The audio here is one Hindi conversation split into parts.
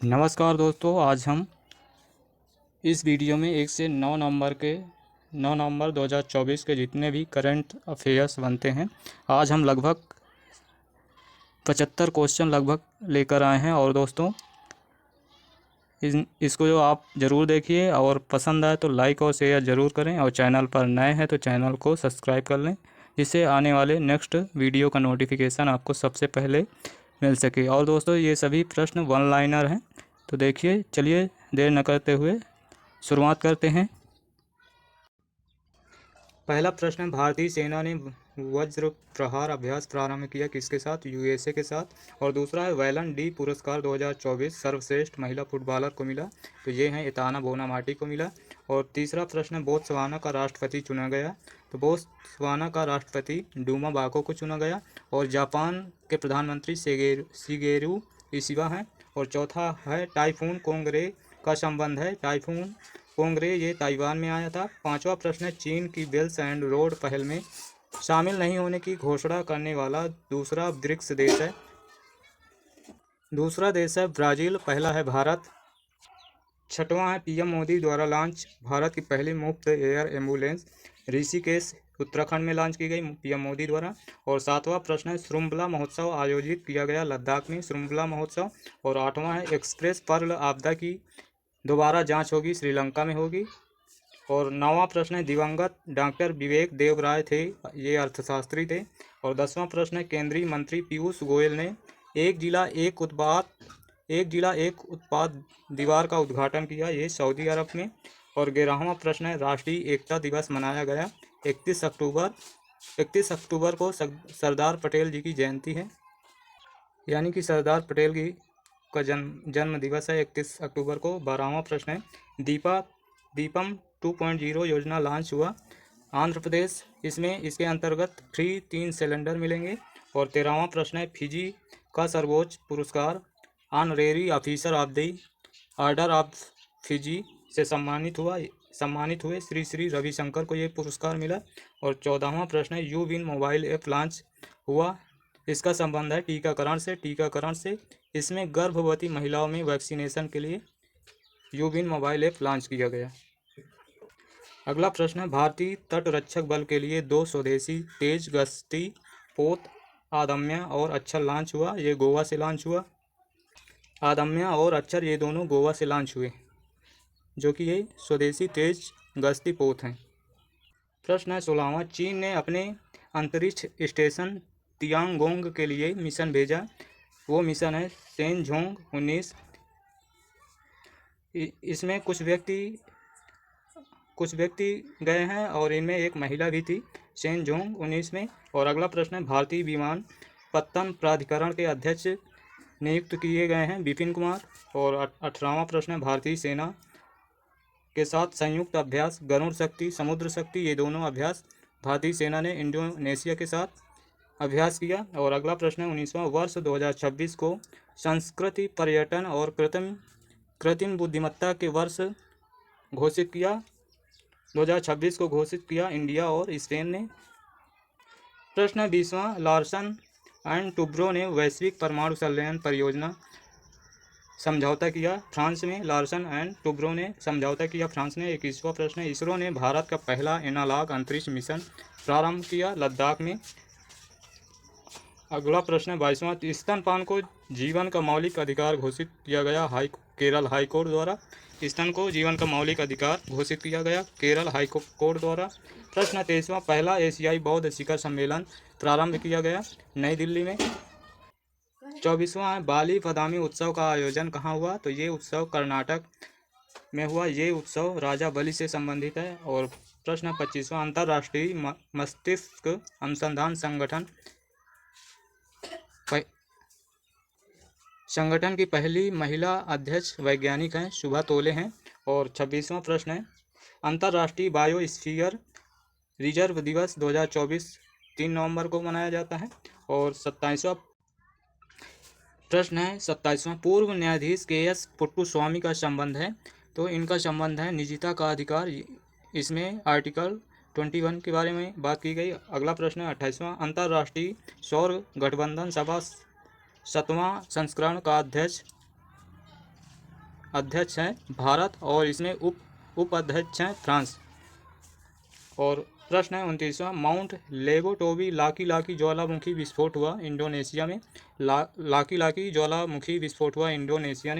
नमस्कार दोस्तों, आज हम इस वीडियो में 1 से 9 नवंबर 2024 के जितने भी करंट अफेयर्स बनते हैं, आज हम लगभग 75 क्वेश्चन लगभग लेकर आए हैं। और दोस्तों इसको जो आप ज़रूर देखिए और पसंद आए तो लाइक और शेयर ज़रूर करें, और चैनल पर नए हैं तो चैनल को सब्सक्राइब कर लें, जिससे आने वाले नेक्स्ट वीडियो का नोटिफिकेशन आपको सबसे पहले मिल सके। और दोस्तों ये सभी प्रश्न वन लाइनर हैं, तो देखिए, चलिए देर न करते हुए शुरुआत करते हैं। पहला प्रश्न, भारतीय सेना ने वज्र प्रहार अभ्यास प्रारंभ किया किसके साथ? यूएसए के साथ। और दूसरा है, वेलन डी पुरस्कार 2024 सर्वश्रेष्ठ महिला फुटबॉलर को मिला, तो ये हैं एताना बोनामाटी को मिला। और तीसरा प्रश्न, बोत्सवाना का राष्ट्रपति चुना गया, तो बोत्सवाना का राष्ट्रपति डूमा बाको को चुना गया। और जापान के प्रधानमंत्री शिगेरू इशिबा हैं। और चौथा है, टाइफून कोंगरे का संबंध है, टाइफून कोंगरे ये ताइवान में आया था। पांचवा प्रश्न है, चीन की बेल्ट एंड रोड पहल में शामिल नहीं होने की घोषणा करने वाला दूसरा ब्रिक्स देश है। दूसरा देश है ब्राज़ील, पहला है भारत। छठवां है, पीएम मोदी द्वारा लॉन्च भारत की पहली मुफ्त एयर एम्बुलेंस ऋषिकेश उत्तराखंड में लॉन्च की गई पीएम मोदी द्वारा। और सातवां प्रश्न है, श्रृंखला महोत्सव आयोजित किया गया लद्दाख में, श्रृंखला महोत्सव। और आठवां है, एक्सप्रेस पर्ल आपदा की दोबारा जांच होगी, श्रीलंका में होगी। और नौवां प्रश्न है, दिवंगत डॉक्टर विवेक देवराय थे, ये अर्थशास्त्री थे। और 10वां प्रश्न है, केंद्रीय मंत्री पीयूष गोयल ने एक जिला एक उत्पाद दीवार का उद्घाटन किया, ये सऊदी अरब में। और 11वां प्रश्न है, राष्ट्रीय एकता दिवस मनाया गया 31 अक्टूबर को सरदार पटेल जी की जयंती है, यानी कि सरदार पटेल की का जन्म दिवस है 31 अक्टूबर को। 12वां प्रश्न है, दीपम 2.0 योजना लॉन्च हुआ आंध्र प्रदेश, इसके अंतर्गत फ्री 3 सिलेंडर मिलेंगे। और 13वां प्रश्न है, फिजी का सर्वोच्च पुरस्कार honorary officer of the order of Fiji से सम्मानित हुए श्री श्री रविशंकर को ये पुरस्कार मिला। और 14वां प्रश्न है, you win mobile app launch हुआ, इसका संबंध है टीकाकरण से। इसमें गर्भवती महिलाओं में वैक्सीनेशन के लिए यूबिन मोबाइल ऐप लॉन्च किया गया। अगला प्रश्न है, भारतीय तटरक्षक बल के लिए 2 स्वदेशी तेज गश्ती पोत आदम्य और अक्षर लॉन्च हुआ, ये गोवा से लॉन्च हुआ। आदम्य और अक्षर ये दोनों गोवा से लॉन्च हुए, जो कि ये स्वदेशी तेज गश्ती पोत हैं। प्रश्न है 16वां, चीन ने अपने अंतरिक्ष स्टेशन तियांगोंग के लिए मिशन भेजा, वो मिशन है शेनझोंग 19। इसमें कुछ व्यक्ति गए हैं और इनमें एक महिला भी थी शेनझोंग 19 में। और अगला प्रश्न है, भारतीय विमानपत्तन प्राधिकरण के अध्यक्ष नियुक्त किए गए हैं विपिन कुमार। और 18वां प्रश्न है, भारतीय सेना के साथ संयुक्त अभ्यास गरुड़ शक्ति समुद्र शक्ति, ये दोनों अभ्यास भारतीय सेना ने इंडोनेशिया के साथ अभ्यास किया। और अगला प्रश्न है, 19वां वर्ष 2026 को संस्कृति पर्यटन और कृत्रिम बुद्धिमत्ता के वर्ष घोषित किया, 2026 को घोषित किया इंडिया और स्पेन ने। प्रश्न है 20वां, लार्सन एंड टुब्रो ने वैश्विक परमाणु संलयन परियोजना समझौता किया फ्रांस में, लार्सन एंड टुब्रो ने समझौता किया फ्रांस ने। 21वां प्रश्न है, इसरो ने भारत का पहला एनालॉग अंतरिक्ष मिशन प्रारंभ किया लद्दाख में। अगला प्रश्न है 22वां, स्तनपान को जीवन का मौलिक अधिकार घोषित किया गया केरल हाई कोर्ट द्वारा, स्तन को जीवन का मौलिक अधिकार घोषित किया गया केरल हाई कोर्ट द्वारा। प्रश्न 23वां, पहला एशियाई बौद्ध शिखर सम्मेलन प्रारंभ किया गया नई दिल्ली में। 24वां है, बाली फदामी उत्सव का आयोजन कहाँ हुआ, तो ये उत्सव कर्नाटक में हुआ, ये उत्सव राजा बलि से संबंधित है। और प्रश्न 25वां, अंतर्राष्ट्रीय मस्तिष्क अनुसंधान संगठन की पहली महिला अध्यक्ष वैज्ञानिक हैं शुभा तोले हैं। और 26वां प्रश्न है, अंतर्राष्ट्रीय बायोस्फीयर रिजर्व दिवस 2024 3 नवंबर को मनाया जाता है। और 27वां प्रश्न है 27वां, पूर्व न्यायाधीश के.एस. पुट्टुस्वामी का संबंध है, तो इनका संबंध है निजता का अधिकार, इसमें आर्टिकल 21 के बारे में बात की गई। अगला प्रश्न है 28वां, अंतर्राष्ट्रीय सौर गठबंधन सभा 7वां संस्करण का अध्यक्ष अध्यक्ष हैं भारत और इसमें उप अध्यक्ष हैं फ्रांस। और प्रश्न है 29वां, माउंट लेगोटोबी लाकी लाकी ज्वालामुखी विस्फोट हुआ इंडोनेशिया में। लाकी लाकी ज्वालामुखी विस्फोट हुआ इंडोनेशिया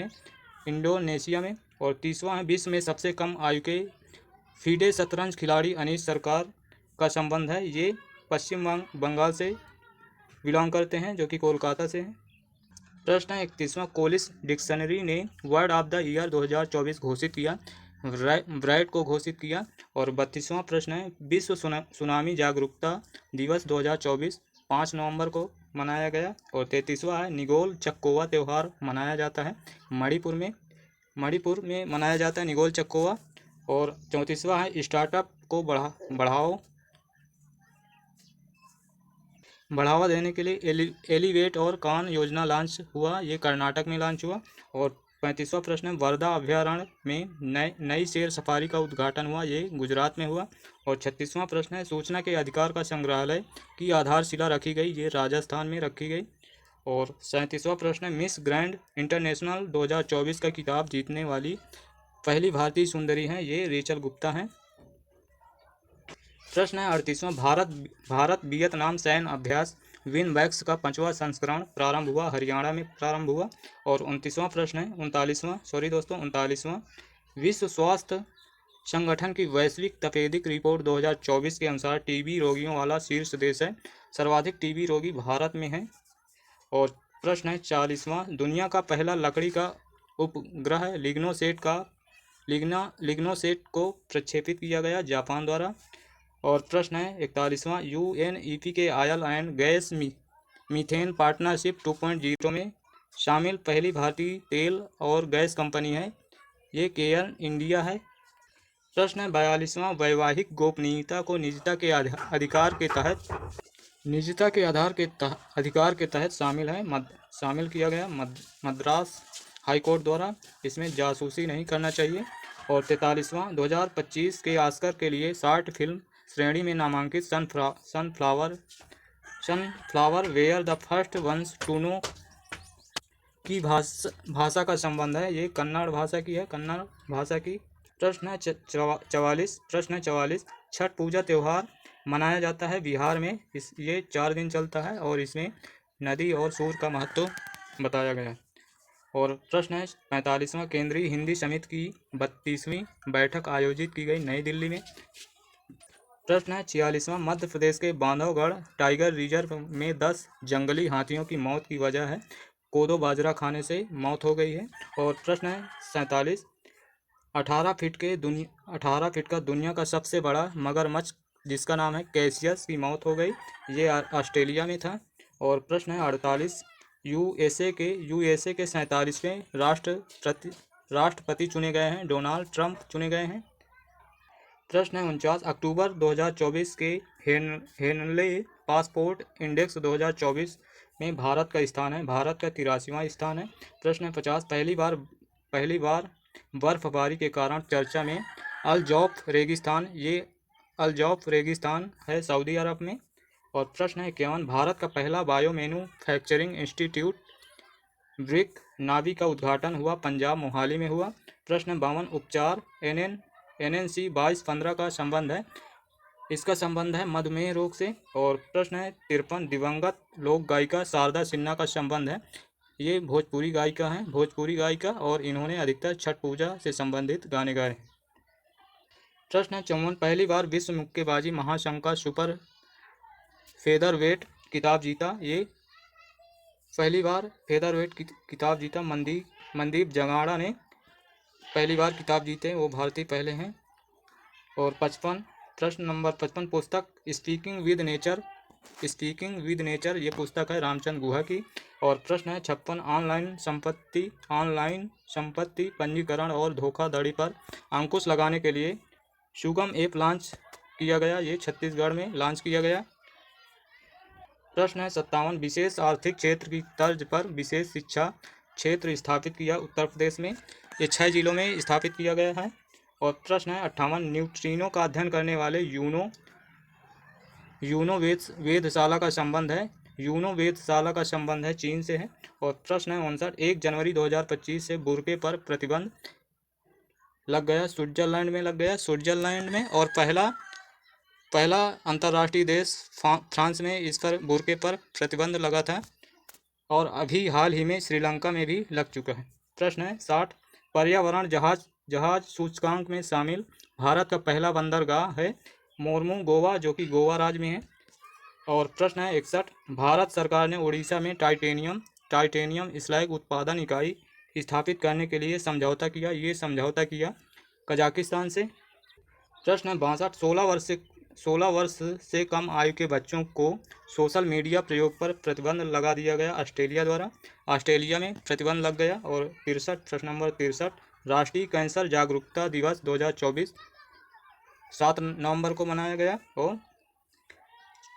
में। और 30वां है, विश्व में सबसे कम आयु के फीडे शतरंज खिलाड़ी अनीश सरकार का संबंध है। ये पश्चिम बंगाल से बिलोंग करते हैं, जो कि कोलकाता से हैं। प्रश्न है 31वां, कोलिस डिक्शनरी ने वर्ड ऑफ द ईयर 2024 घोषित किया, ब्राइट को घोषित किया। और 32वां प्रश्न है, विश्व सुनामी जागरूकता दिवस 2024 5 नवंबर को मनाया गया। और 33वां है, निगोल चक्कोवा त्यौहार मनाया जाता है मणिपुर में मनाया जाता है निगोल चक्कोवा। और 34वां है, स्टार्टअप को बढ़ावा देने के लिए एलिवेट और कान योजना लॉन्च हुआ, ये कर्नाटक में लॉन्च हुआ। और 35वां प्रश्न है, वर्धा अभ्यारण्य में नई शेर सफारी का उद्घाटन हुआ, ये गुजरात में हुआ। और 36वां प्रश्न है, सूचना के अधिकार का संग्रहालय की आधारशिला रखी गई, ये राजस्थान में रखी गई। और 37वां प्रश्न है, मिस ग्रैंड इंटरनेशनल 2024 का खिताब जीतने वाली पहली भारतीय सुंदरी हैं, ये रेचल गुप्ता हैं। प्रश्न है 38वां, भारत वियतनाम सैन्य अभ्यास विनबैक्स का 5वां संस्करण प्रारंभ हुआ, हरियाणा में प्रारंभ हुआ। और 29वां प्रश्न है 39वां, विश्व स्वास्थ्य संगठन की वैश्विक तपेदिक रिपोर्ट 2024 के अनुसार टीबी रोगियों वाला शीर्ष देश है, सर्वाधिक टीबी रोगी भारत में हैं। और प्रश्न है 40वां, दुनिया का पहला लकड़ी का उपग्रह लिग्नोसेट को प्रक्षेपित किया गया जापान द्वारा। और प्रश्न है 41वां, UNEP के oil and gas methane partnership 2.0 में शामिल पहली भारतीय तेल और गैस कंपनी है, ये केयर इंडिया है। प्रश्न है 42वां, वैवाहिक गोपनीयता को निजता के अधिकार के तहत शामिल किया गया मद्रास हाईकोर्ट द्वारा, इसमें जासूसी नहीं करना चाहिए। और 43वां, 2025 के ऑस्कर के लिए शॉर्ट फिल्म श्रेणी में नामांकित sunflower were the first ones to know की भाषा का संबंध है, ये कन्नड़ भाषा की। प्रश्न है 44, छठ पूजा त्यौहार मनाया जाता है बिहार में, ये 4 दिन चलता है और इसमें नदी और सूर्य का महत्व बताया गया है। और प्रश्न है 45वां, केंद्रीय हिंदी समिति की 32वीं बैठक आयोजित की गई नई दिल्ली में। प्रश्न है 46वां, मध्य प्रदेश के बांधवगढ़ टाइगर रिजर्व में 10 जंगली हाथियों की मौत की वजह है कोदो बाजरा खाने से मौत हो गई है। और प्रश्न है 47, 18 फीट का दुनिया का सबसे बड़ा मगरमच्छ जिसका नाम है कैसियस की मौत हो गई, ये ऑस्ट्रेलिया में था। और प्रश्न है 48, यूएसए के 47वें राष्ट्रपति चुने गए हैं, डोनाल्ड ट्रंप चुने गए हैं। प्रश्न है 49, अक्टूबर 2024 के हेनले पासपोर्ट इंडेक्स 2024 में भारत का स्थान है, भारत का 83वां स्थान है। प्रश्न है 50, पहली बार बर्फबारी के कारण चर्चा में अल जौफ रेगिस्तान, ये अल जौफ रेगिस्तान है सऊदी अरब में। और प्रश्न है 51, भारत का पहला बायो मैन्युफैक्चरिंग इंस्टीट्यूट ब्रिक नावी का उद्घाटन हुआ, पंजाब मोहाली में हुआ। प्रश्न 52, उपचार NNC 2215 का संबंध है, इसका संबंध है मधुमेह रोग से। और प्रश्न है 53, दिवंगत लोक गायिका शारदा सिन्हा का संबंध है, ये भोजपुरी गायिका और इन्होंने अधिकतर छठ पूजा से संबंधित गाने गाए। प्रश्न है 54, पहली बार विश्व मुक्केबाजी महासंघ का सुपर फेदरवेट खिताब जीता, ये पहली बार फेदरवेट खिताब जीता मनदीप जगाड़ा ने पहली बार खिताब जीते, वो भारतीय पहले हैं। और 55, प्रश्न नंबर 55, पुस्तक स्पीकिंग विद नेचर ये पुस्तक है रामचंद्र गुहा की। और प्रश्न है 56, ऑनलाइन संपत्ति पंजीकरण और धोखाधड़ी पर अंकुश लगाने के लिए सुगम ऐप लॉन्च किया गया, ये छत्तीसगढ़ में लॉन्च किया गया। प्रश्न है 57, विशेष आर्थिक क्षेत्र की तर्ज पर विशेष शिक्षा क्षेत्र स्थापित किया उत्तर प्रदेश में, ये 6 जिलों में स्थापित किया गया है। और प्रश्न है 58, न्यूट्रिनो का अध्ययन करने वाले यूनो वेधशाला का संबंध है यूनो वेधशाला का संबंध है चीन से है। और प्रश्न है 59, 1 जनवरी 2025 से बुर्के पर प्रतिबंध लग गया, स्विट्जरलैंड में लग गया, स्विट्जरलैंड में। और पहला अंतर्राष्ट्रीय देश फ्रांस में इस पर बुर्के पर प्रतिबंध लगा था। और अभी हाल ही में श्रीलंका में भी लग चुका है। प्रश्न है 60, पर्यावरण जहाज सूचकांक में शामिल भारत का पहला बंदरगाह है मोरमू गोवा, जो कि गोवा राज्य में है। और प्रश्न है 61, भारत सरकार ने उड़ीसा में टाइटेनियम स्लैग उत्पादन इकाई स्थापित करने के लिए समझौता किया। ये समझौता किया कजाकिस्तान से। प्रश्न है 62, 16 वर्ष से कम आयु के बच्चों को सोशल मीडिया प्रयोग पर प्रतिबंध लगा दिया गया ऑस्ट्रेलिया द्वारा। ऑस्ट्रेलिया में प्रतिबंध लग गया। और 63, प्रश्न नंबर 63, राष्ट्रीय कैंसर जागरूकता दिवस 2024 7 नवंबर को मनाया गया। और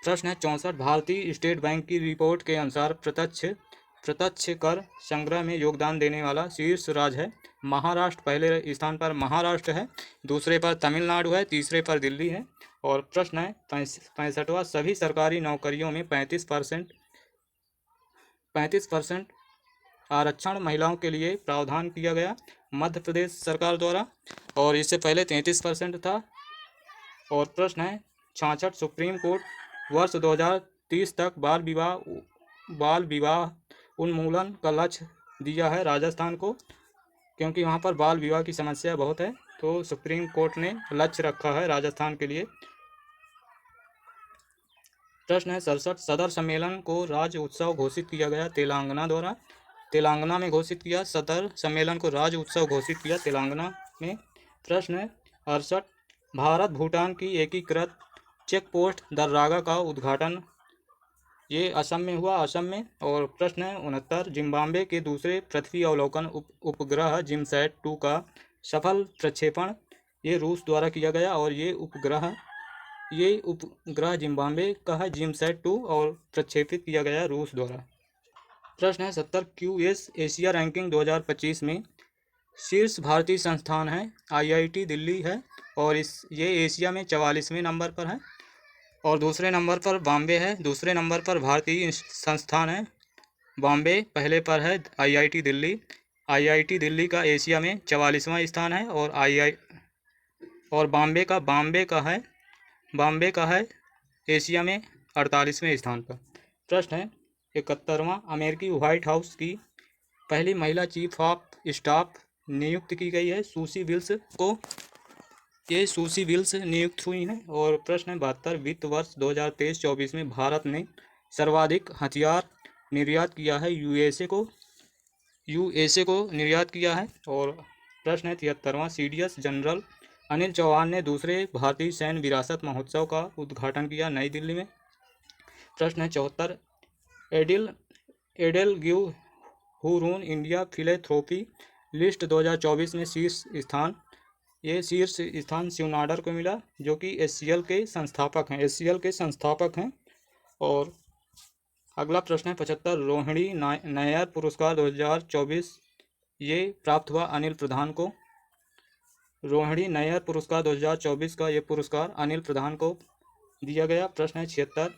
प्रश्न है 64, भारतीय स्टेट बैंक की रिपोर्ट के अनुसार प्रत्यक्ष कर संग्रह में योगदान देने वाला शीर्ष राज्य है महाराष्ट्र। पहले स्थान पर महाराष्ट्र है, दूसरे पर तमिलनाडु है, तीसरे पर दिल्ली है। और प्रश्न है 65वां, सभी सरकारी नौकरियों में 35% आरक्षण महिलाओं के लिए प्रावधान किया गया मध्य प्रदेश सरकार द्वारा, और इससे पहले 33% था। और प्रश्न है 66, सुप्रीम कोर्ट वर्ष 2030 तक बाल विवाह उन्मूलन का लक्ष्य दिया है राजस्थान को, क्योंकि वहाँ पर बाल विवाह की समस्या बहुत है, तो सुप्रीम कोर्ट ने लक्ष्य रखा है राजस्थान के लिए। प्रश्न है 67, सदर सम्मेलन को राज्य उत्सव घोषित किया गया तेलंगाना द्वारा। तेलंगाना में घोषित किया, सदर सम्मेलन को राज्य उत्सव घोषित किया तेलंगाना में। प्रश्न है 68, भारत भूटान की एकीकृत चेक पोस्ट दर्रागा का उद्घाटन ये असम में हुआ, असम में। और प्रश्न है 69, जिम्बाब्वे के दूसरे पृथ्वी अवलोकन उपग्रह जिमसैट 2 का सफल प्रक्षेपण ये रूस द्वारा किया गया। और ये उपग्रह जिम्बाब्वे का है जिमसैट 2 और प्रक्षेपित किया गया रूस द्वारा। प्रश्न है 70, QS एशिया रैंकिंग 2025 में शीर्ष भारतीय संस्थान है IIT दिल्ली है, और ये एशिया में 44वें नंबर पर है। और दूसरे नंबर पर बॉम्बे है, दूसरे नंबर पर भारतीय संस्थान है बॉम्बे, पहले पर है IIT दिल्ली। IIT दिल्ली का एशिया में 44वां स्थान है। और बॉम्बे का है एशिया में 48वें स्थान पर। प्रश्न है 71वां, अमेरिकी व्हाइट हाउस की पहली महिला चीफ ऑफ स्टाफ नियुक्त की गई है सूसी विल्स को। ये सूसी विल्स नियुक्त हुई हैं। और प्रश्न है 72, वित्त वर्ष 2023-24 में भारत ने सर्वाधिक हथियार निर्यात किया है यूएसए को निर्यात किया है। और प्रश्न है 73वां, CDS जनरल अनिल चौहान ने दूसरे भारतीय सैन्य विरासत महोत्सव का उद्घाटन किया नई दिल्ली में। प्रश्न है 74, एडेल give Hurun India philanthropy list 2024 में शीर्ष स्थान शिवनाडर को मिला, जो कि HCL के संस्थापक हैं। और अगला प्रश्न है 75, रोहिणी नायर पुरस्कार 2024 ये प्राप्त हुआ अनिल प्रधान को। रोहिणी नायर पुरस्कार 2024 का ये पुरस्कार अनिल प्रधान को दिया गया। प्रश्न है 76,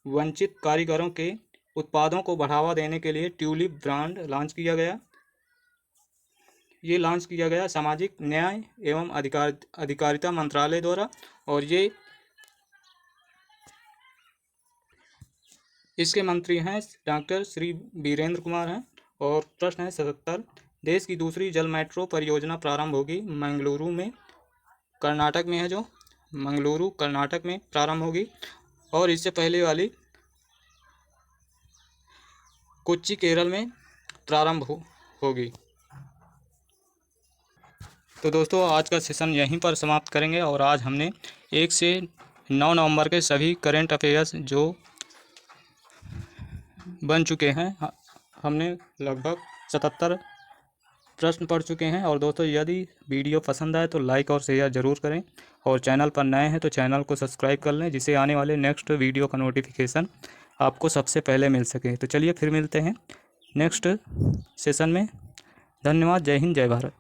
वंचित कारीगरों के उत्पादों को बढ़ावा देने के लिए ट्यूलिप ब्रांड लॉन्च किया गया। ये लॉन्च किया गया सामाजिक न्याय एवं अधिकारिता मंत्रालय द्वारा। और ये इसके मंत्री हैं डॉक्टर श्री वीरेंद्र कुमार हैं। और प्रश्न है 77, देश की दूसरी जल मेट्रो परियोजना प्रारंभ होगी मंगलुरु में, कर्नाटक में है, जो मंगलुरु कर्नाटक में प्रारंभ होगी। और इससे पहले वाली कोच्चि केरल में प्रारंभ होगी। तो दोस्तों आज का सेशन यहीं पर समाप्त करेंगे। और आज हमने 1 से 9 नवंबर के सभी करेंट अफेयर्स जो बन चुके हैं, हमने लगभग 77 प्रश्न पढ़ चुके हैं। और दोस्तों यदि वीडियो पसंद आए तो लाइक और शेयर ज़रूर करें, और चैनल पर नए हैं तो चैनल को सब्सक्राइब कर लें, जिससे आने वाले नेक्स्ट वीडियो का नोटिफिकेशन आपको सबसे पहले मिल सके। तो चलिए फिर मिलते हैं नेक्स्ट सेशन में। धन्यवाद। जय हिंद, जय भारत।